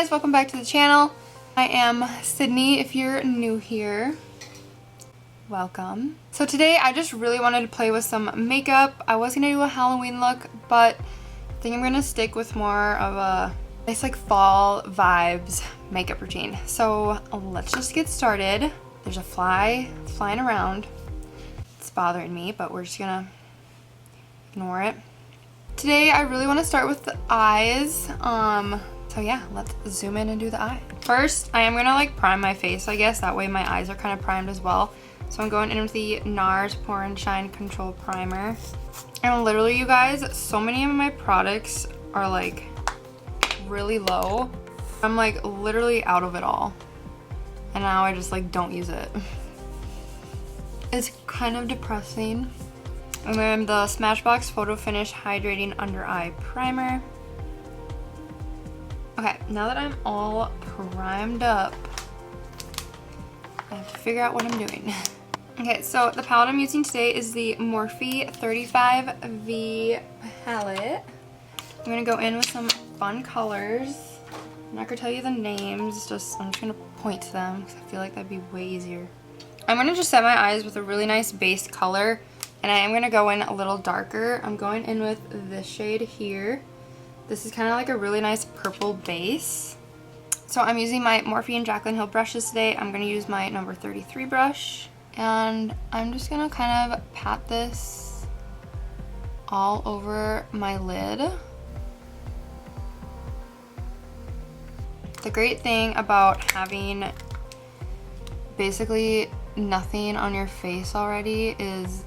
guys, welcome back to the channel. I am Sydney. If you're new here, welcome. So today I just really wanted to play with some makeup. I was gonna do a Halloween look, but I think I'm gonna stick with more of a nice like fall vibes makeup routine. So let's just get started. There's a fly flying around. It's bothering me, but we're just gonna ignore it. Today I really want to start with the eyes. So yeah, let's zoom in and do the eye. First, I am gonna like prime my face, I guess. That way my eyes are kind of primed as well. So I'm going in with the NARS Pore and Shine Control Primer. And literally, you guys, so many of my products are like really low. I'm like literally out of it all. And now I just like don't use it. It's kind of depressing. And then the SMASHBOX Photo Finish Hydrating Under Eye Primer. Okay, now that I'm all primed up, I have to figure out what I'm doing. Okay, so the palette I'm using today is the MORPHE 35V palette. I'm gonna go in with some fun colors. I'm not gonna tell you the names, I'm just gonna point to them because I feel like that'd be way easier. I'm gonna just set my eyes with a really nice base color, and I am gonna go in a little darker. I'm going in with this shade here. This is kind of like a really nice purple base. So I'm using my Morphe and Jaclyn Hill brushes today. I'm going to use my number 33 brush. And I'm just going to kind of pat this all over my lid. The great thing about having basically nothing on your face already is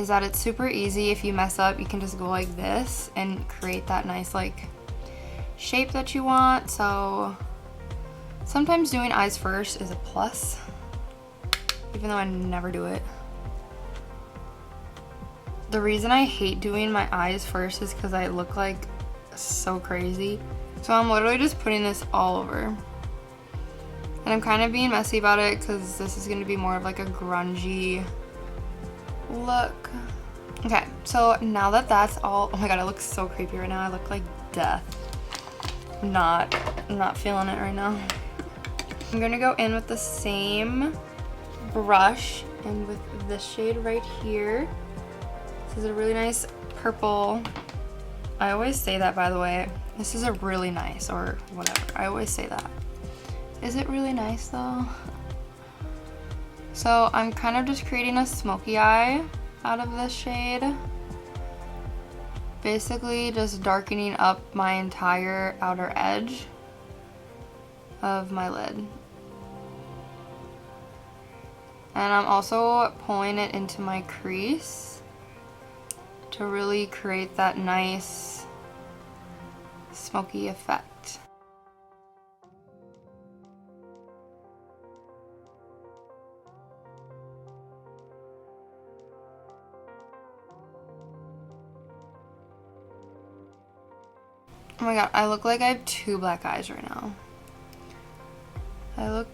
that it's super easy. If you mess up, you can just go like this and create that nice like shape that you want. So sometimes doing eyes first is a plus, even though I never do it. The reason I hate doing my eyes first is because I look like so crazy. So I'm literally just putting this all over. And I'm kind of being messy about it because this is going to be more of like a grungy look. Okay, so now that that's all, oh my god, I look so creepy right now. I look like death. I'm not feeling it right now. I'm gonna go in with the same brush and with this shade right here. This is a really nice purple. I always say that, by the way. This is a really nice, or whatever. I always say that. Is it really nice though? So I'm kind of just creating a smoky eye out of this shade. Basically just darkening up my entire outer edge of my lid. And I'm also pulling it into my crease to really create that nice smoky effect. Oh my god, I look like I have two black eyes right now. I look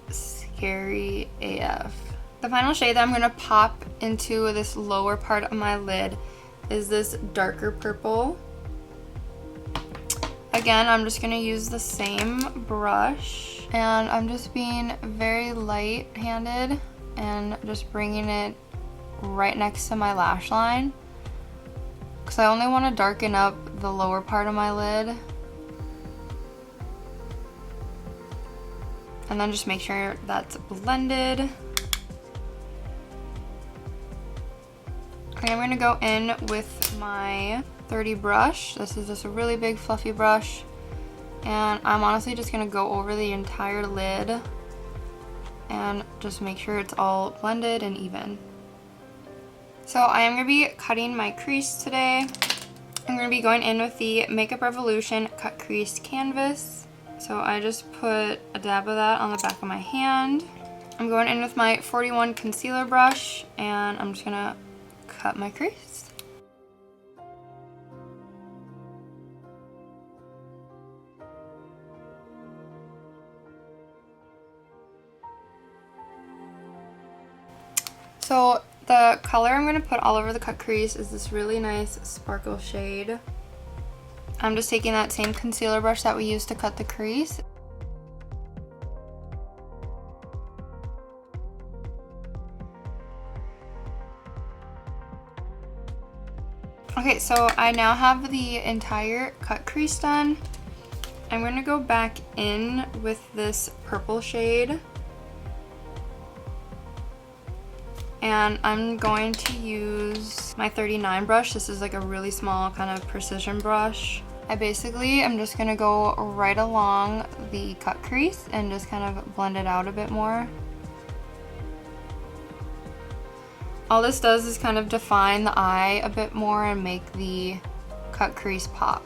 scary AF. The final shade that I'm gonna pop into this lower part of my lid is this darker purple. Again, I'm just gonna use the same brush, and I'm just being very light-handed and just bringing it right next to my lash line. Because I only want to darken up the lower part of my lid. And then just make sure that's blended. Okay, I'm going to go in with my 30 brush. This is just a really big fluffy brush. And I'm honestly just going to go over the entire lid and just make sure it's all blended and even. So I am going to be cutting my crease today. I'm going to be going in with the Makeup Revolution Cut Crease Canvas. So I just put a dab of that on the back of my hand. I'm going in with my 41 concealer brush, and I'm just going to cut my crease. So the color I'm going to put all over the cut crease is this really nice sparkle shade. I'm just taking that same concealer brush that we used to cut the crease. Okay, so I now have the entire cut crease done. I'm going to go back in with this purple shade. And I'm going to use my 39 brush. This is like a really small kind of precision brush. I basically am just going to go right along the cut crease and just kind of blend it out a bit more. All this does is kind of define the eye a bit more and make the cut crease pop.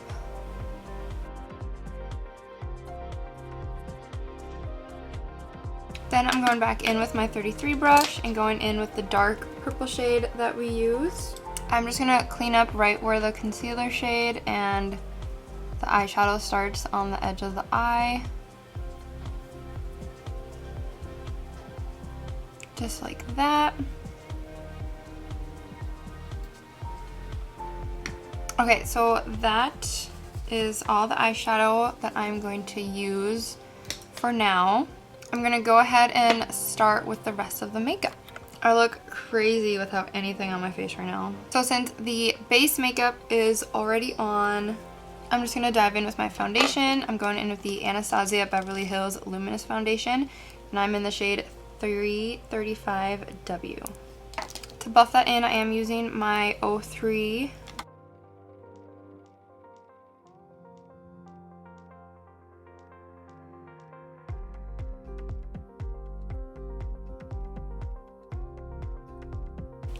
Then I'm going back in with my 33 brush and going in with the dark purple shade that we used. I'm just going to clean up right where the concealer shade and the eyeshadow starts on the edge of the eye. Just like that. Okay, so that is all the eyeshadow that I'm going to use for now. I'm gonna go ahead and start with the rest of the makeup. I look crazy without anything on my face right now. So since the base makeup is already on, I'm just gonna dive in with my foundation. I'm going in with the Anastasia Beverly Hills Luminous Foundation, and I'm in the shade 335W. To buff that in, I am using my 03.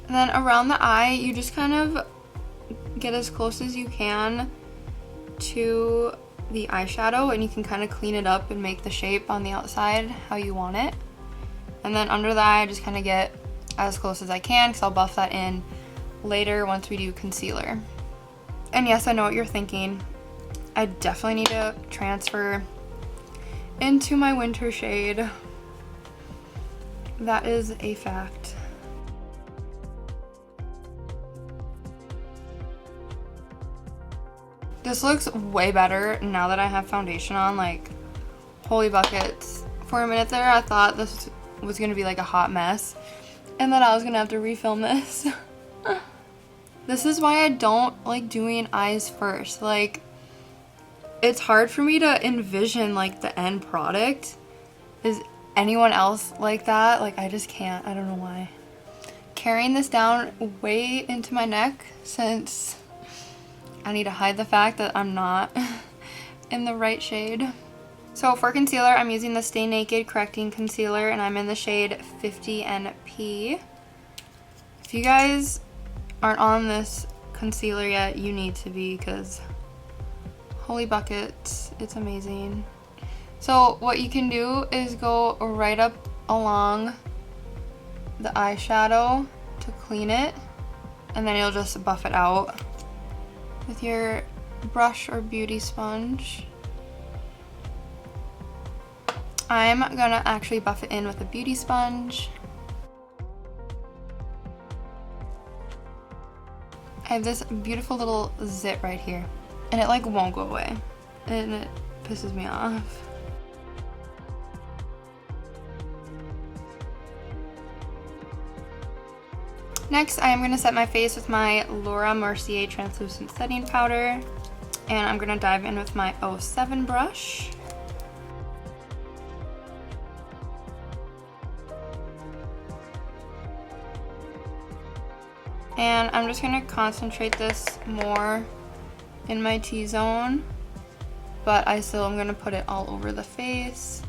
And then around the eye, you just kind of get as close as you can to the eyeshadow, and you can kind of clean it up and make the shape on the outside how you want it. And then under the eye, I just kind of get as close as I can because I'll buff that in later once we do concealer. And yes, I know what you're thinking. I definitely need to transfer into my winter shade. That is a fact. This looks way better now that I have foundation on, like, holy buckets. For a minute there, I thought this was gonna be like a hot mess and that I was gonna have to refilm this. This is why I don't like doing eyes first. Like, it's hard for me to envision like the end product. Is anyone else like that? Like, I just can't. I don't know why. Carrying this down way into my neck since I need to hide the fact that I'm not in the right shade. So for concealer, I'm using the Stay Naked Correcting Concealer, and I'm in the shade 50NP. If you guys aren't on this concealer yet, you need to be, because holy buckets, it's amazing. So what you can do is go right up along the eyeshadow to clean it, and then you'll just buff it out with your brush or beauty sponge. I'm gonna actually buff it in with a beauty sponge. I have this beautiful little zit right here, and it like won't go away, and it pisses me off. Next, I am going to set my face with my Laura Mercier Translucent Setting Powder, and I'm going to dive in with my 07 brush. And I'm just going to concentrate this more in my T-zone, but I still am going to put it all over the face.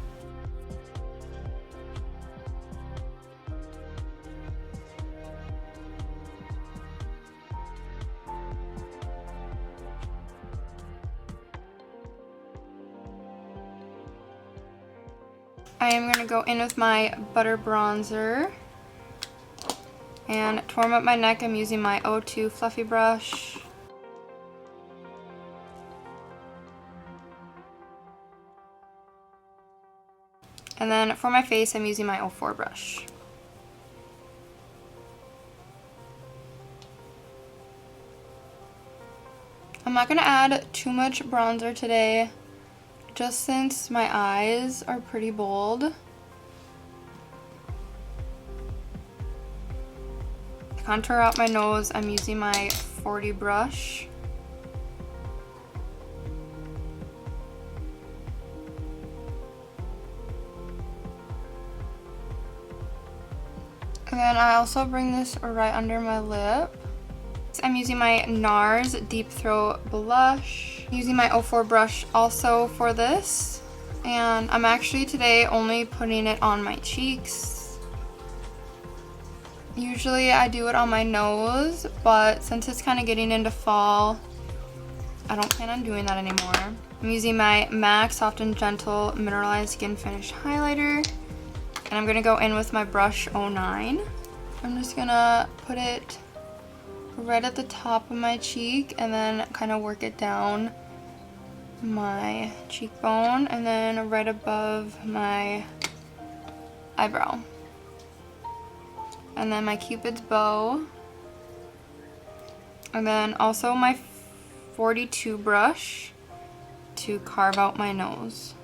I am going to go in with my Butter Bronzer, and to warm up my neck, I'm using my 02 Fluffy Brush. And then for my face, I'm using my 04 brush. I'm not going to add too much bronzer today, just since my eyes are pretty bold. To contour out my nose, I'm using my 40 brush. And then I also bring this right under my lip. I'm using my NARS Deep Throat Blush. I'm using my 04 brush also for this. And I'm actually today only putting it on my cheeks. Usually I do it on my nose, but since it's kind of getting into fall, I don't plan on doing that anymore. I'm using my MAC Soft and Gentle Mineralize SkinFinish Highlighter. And I'm gonna go in with my brush 09. I'm just gonna put it right at the top of my cheek and then kind of work it down my cheekbone and then right above my eyebrow. And then my Cupid's bow. And then also my 42 brush to carve out my nose.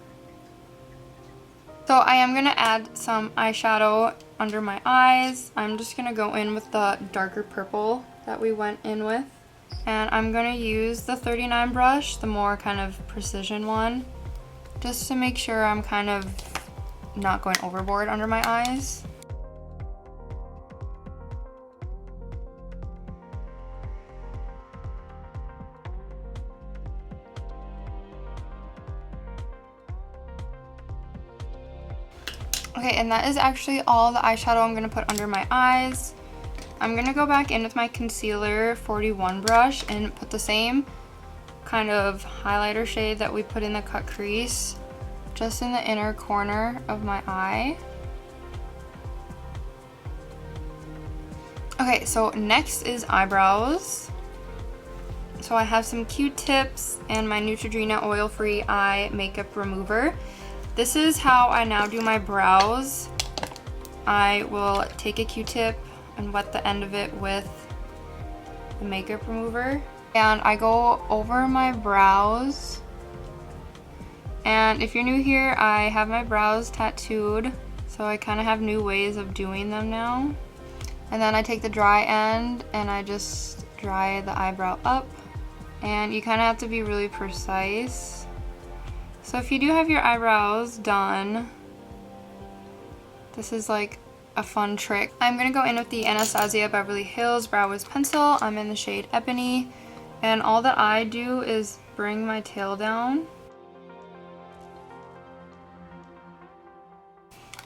So I am going to add some eyeshadow under my eyes. I'm just going to go in with the darker purple that we went in with. And I'm going to use the 39 brush, the more kind of precision one, just to make sure I'm kind of not going overboard under my eyes. Okay, and that is actually all the eyeshadow I'm going to put under my eyes. I'm going to go back in with my concealer 41 brush and put the same kind of highlighter shade that we put in the cut crease just in the inner corner of my eye. Okay, so next is eyebrows. So I have some Q-tips and my Neutrogena oil-free eye makeup remover. This is how I now do my brows. I will take a Q-tip and wet the end of it with the makeup remover. And I go over my brows. And if you're new here, I have my brows tattooed. So I kind of have new ways of doing them now. And then I take the dry end and I just dry the eyebrow up. And you kind of have to be really precise. So if you do have your eyebrows done, this is like a fun trick. I'm going to go in with the Anastasia Beverly Hills Brow Wiz Pencil. I'm in the shade Ebony. And all that I do is bring my tail down.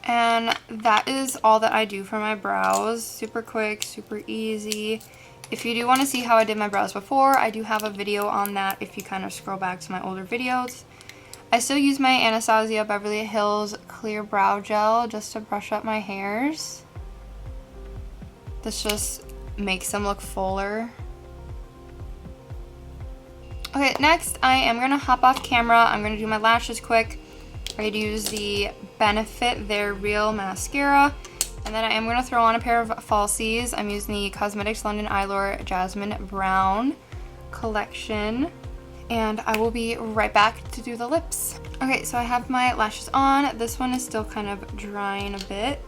And that is all that I do for my brows. Super quick, super easy. If you do want to see how I did my brows before, I do have a video on that if you kind of scroll back to my older videos. I still use my Anastasia Beverly Hills Clear Brow Gel just to brush up my hairs. This just makes them look fuller. Okay, next I am going to hop off camera. I'm going to do my lashes quick. I use the Benefit They're Real Mascara. And then I am going to throw on a pair of falsies. I'm using the Cosmetics London Eyelure Jasmine Brown collection. And I will be right back to do the lips. Okay, so I have my lashes on. This one is still kind of drying a bit,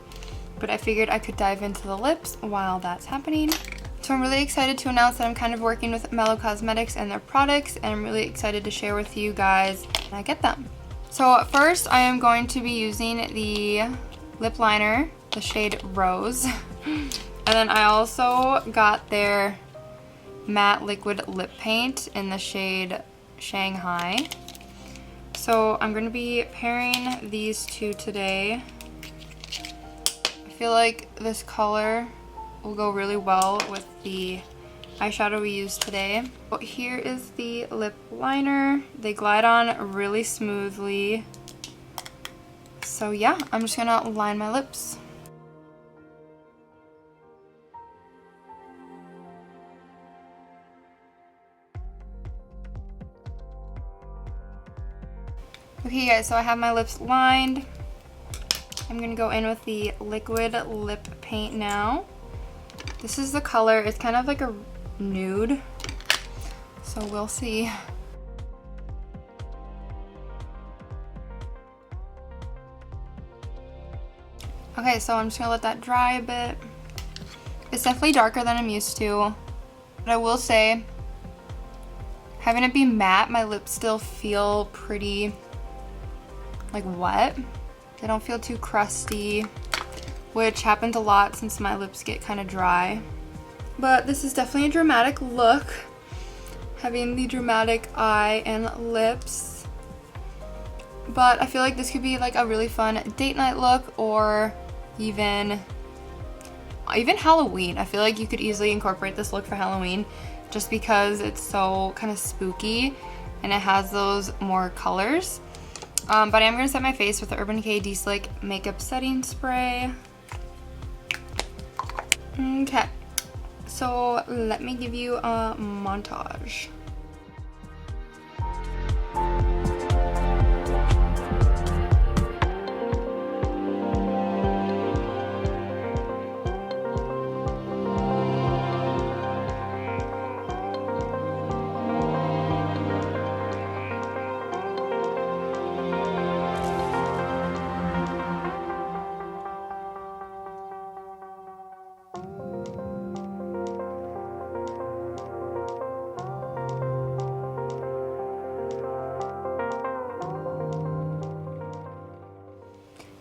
but I figured I could dive into the lips while that's happening. So I'm really excited to announce that I'm kind of working with Mellow Cosmetics and their products, and I'm really excited to share with you guys when I get them. So first I am going to be using the lip liner, the shade Rose. And then I also got their matte liquid lip paint in the shade Shanghai. So I'm going to be pairing these two today. I feel like this color will go really well with the eyeshadow we used today. But here is the lip liner. They glide on really smoothly. So yeah, I'm just gonna line my lips. Okay guys, so I have my lips lined. I'm gonna go in with the liquid lip paint now. This is the color, it's kind of like a nude, so we'll see. Okay, so I'm just gonna let that dry a bit. It's definitely darker than I'm used to. But I will say, having it be matte, my lips still feel pretty like wet. They don't feel too crusty, which happens a lot since my lips get kind of dry. But this is definitely a dramatic look, having the dramatic eye and lips. But I feel like this could be like a really fun date night look, or even Halloween. I feel like you could easily incorporate this look for Halloween just because it's so kind of spooky and it has those more colors. But I am going to set my face with the Urban Decay De-Slick Makeup Setting Spray. Okay, so let me give you a montage.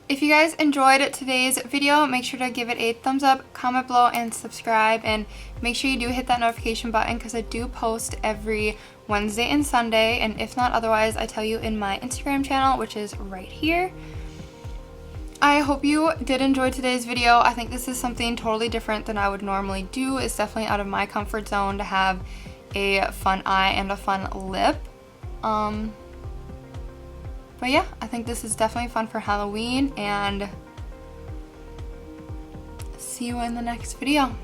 If you guys enjoyed today's video, make sure to give it a thumbs up, comment below, and subscribe. And make sure you do hit that notification button because I do post every Wednesday and Sunday. And if not otherwise, I tell you in my Instagram channel, which is right here. I hope you did enjoy today's video. I think this is something totally different than I would normally do. It's definitely out of my comfort zone to have a fun eye and a fun lip. But yeah, I think this is definitely fun for Halloween, and see you in the next video.